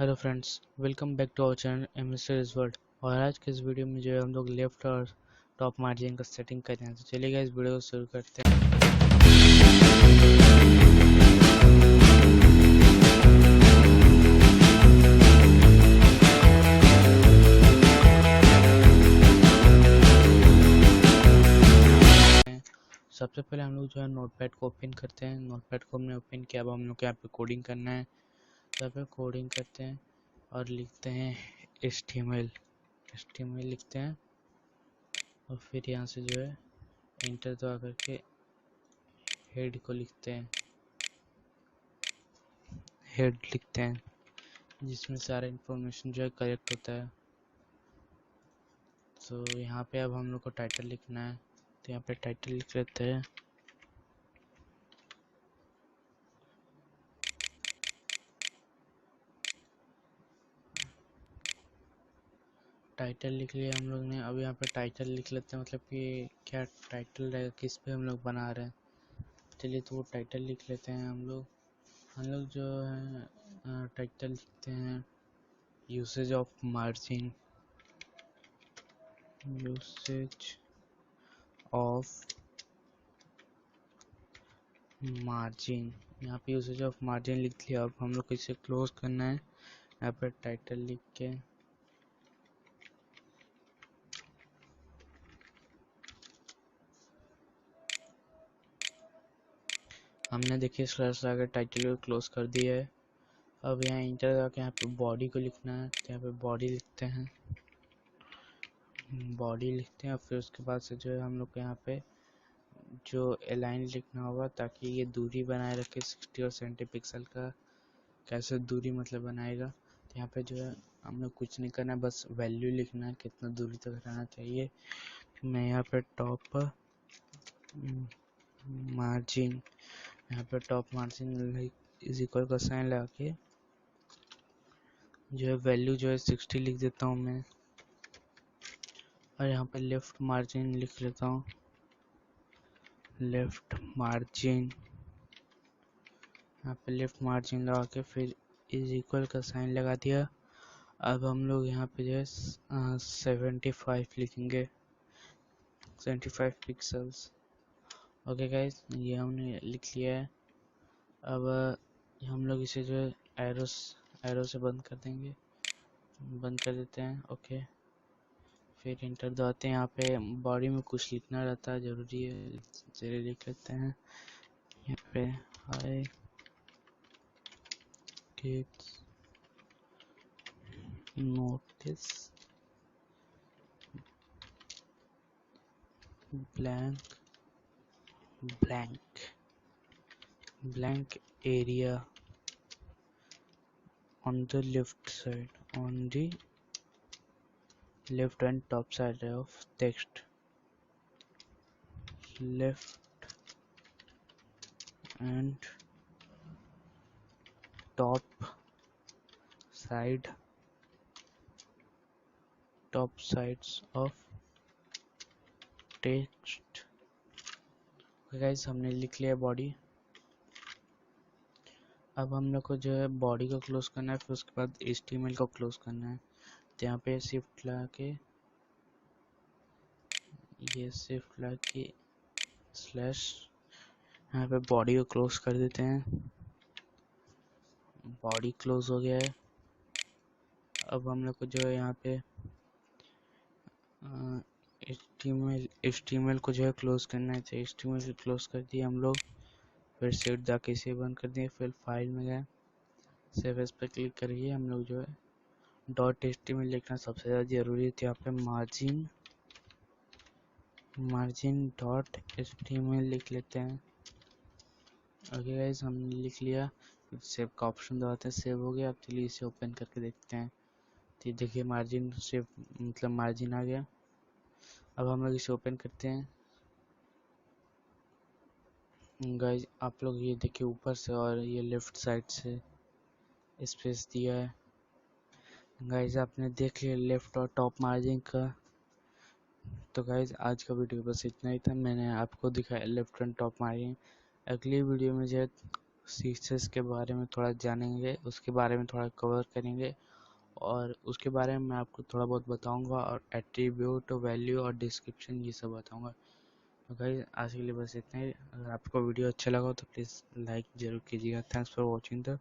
Hello friends, welcome back to our channel MSS world. और आज के इस वीडियो में जो है हम लोग लेफ्ट और टॉप मार्जिन का सेटिंग कर रहे हैं। तो चलिए गाइस, वीडियो को शुरू करते हैं। सबसे पहले हम लोग जो है नोटपैड को ओपन करते हैं। नोटपैड को हमने ओपन किया। अब हम लोग को यहाँ पे कोडिंग करना है। तो यहाँ पे कोडिंग करते हैं और लिखते हैं HTML लिखते हैं और फिर यहाँ से जो है इंटर दबा करके हेड को लिखते हैं, हेड लिखते हैं जिसमें सारा इन्फॉर्मेशन जो है करेक्ट होता है। तो यहाँ पे अब हम लोग को टाइटल लिखना है, तो यहाँ पे टाइटल लिख लेते हैं। टाइटल लिख लिया हम लोग ने। अब यहाँ पे टाइटल लिख लेते हैं, मतलब कि क्या टाइटल रहेगा, किस पे हम लोग बना रहे हैं। चलिए, तो वो टाइटल लिख लेते हैं हम लोग जो है टाइटल लिखते हैं usage of margin, usage of margin. यहाँ पे यूसेज ऑफ मार्जिन लिख लिया। अब हम लोग को इसे क्लोज करना है। यहाँ पे टाइटल लिख के हमने देखिए स्लैश लगा टाइटल को क्लोज कर दिया है। अब यहाँ इंटर दबा के यहाँ पे बॉडी को लिखना है, तो यहाँ पे बॉडी लिखते हैं, और फिर उसके बाद से जो है हम लोग को यहाँ पे जो अलाइन लिखना होगा, ताकि ये दूरी बनाए रखे 60 और 70 पिक्सल का। कैसे दूरी मतलब बनाएगा, तो यहाँ पे जो है हम लोग कुछ नहीं करना है, बस वैल्यू लिखना है कितना दूरी तक रहना चाहिए। मैं यहाँ पे टॉप मार्जिन, यहाँ पे टॉप मार्जिन इज इक्वल का साइन लगा के जो है वैल्यू जो है 60 लिख देता हूँ मैं। और यहाँ पे लेफ्ट मार्जिन लिख लेता हूँ, लेफ्ट मार्जिन। यहाँ पे लेफ्ट मार्जिन लगा के फिर इज इक्वल का साइन लगा दिया। अब हम लोग यहाँ पे जो है 75 लिखेंगे, 75 पिक्सल्स। ओके गाइस, ये हमने लिख लिया है। अब हम लोग इसे जो है एरो से बंद कर देंगे, बंद कर देते हैं। ओके, फिर इंटर दबाते हैं। यहाँ पे बॉडी में कुछ लिखना रहता है, जरूरी है, चलिए लिख लेते हैं। यहाँ पे हाय kids notice blank area on the left side, on the left and top side of text, left and top sides of text। Guys, हमने लिख लिया बॉडी। अब हम लोग को जो है बॉडी को क्लोज करना है, फिर उसके बाद HTML को क्लोज करना है। तो यहाँ पे शिफ्ट लगा के, ये शिफ्ट लगा के स्लैश, यहाँ पे बॉडी को क्लोज कर देते हैं। बॉडी क्लोज हो गया है। अब हम लोग को जो है यहाँ पे HTML को जो है क्लोज करना है। तो HTML को क्लोज कर दिया हम लोग। फिर सेव जाके इसे बंद कर दिए। फिर फाइल में गए, सेव एज पर क्लिक करिए। हम लोग जो है .html लिखना सबसे ज़्यादा जरूरी है। तो यहाँ पे मार्जिन .html लिख लेते हैं। ओके गाइस, हमने लिख लिया। सेव का ऑप्शन दबाते हैं, सेव हो गया। अब चलिए इसे ओपन करके देखते हैं। तो देखिए मार्जिन सेव, मतलब मार्जिन आ गया। अब हम लोग इसे ओपन करते हैं। गाइस, आप लोग ये देखिए ऊपर से और ये लेफ्ट साइड से स्पेस दिया है। गाइस, आपने देख लिया लेफ्ट और टॉप मार्जिन का। तो गाइस, आज का वीडियो बस इतना ही था। मैंने आपको दिखाया लेफ्ट एंड टॉप मार्जिन। अगली वीडियो में जो है सीसेस के बारे में थोड़ा जानेंगे, उसके बारे में थोड़ा कवर करेंगे और उसके बारे में मैं आपको थोड़ा बहुत बताऊंगा और एट्रीब्यूट, वैल्यू और डिस्क्रिप्शन ये सब बताऊंगा। तो गाइस आज के लिए बस इतना ही। अगर आपको वीडियो अच्छा लगा हो तो प्लीज़ लाइक ज़रूर कीजिएगा। Thanks for watching the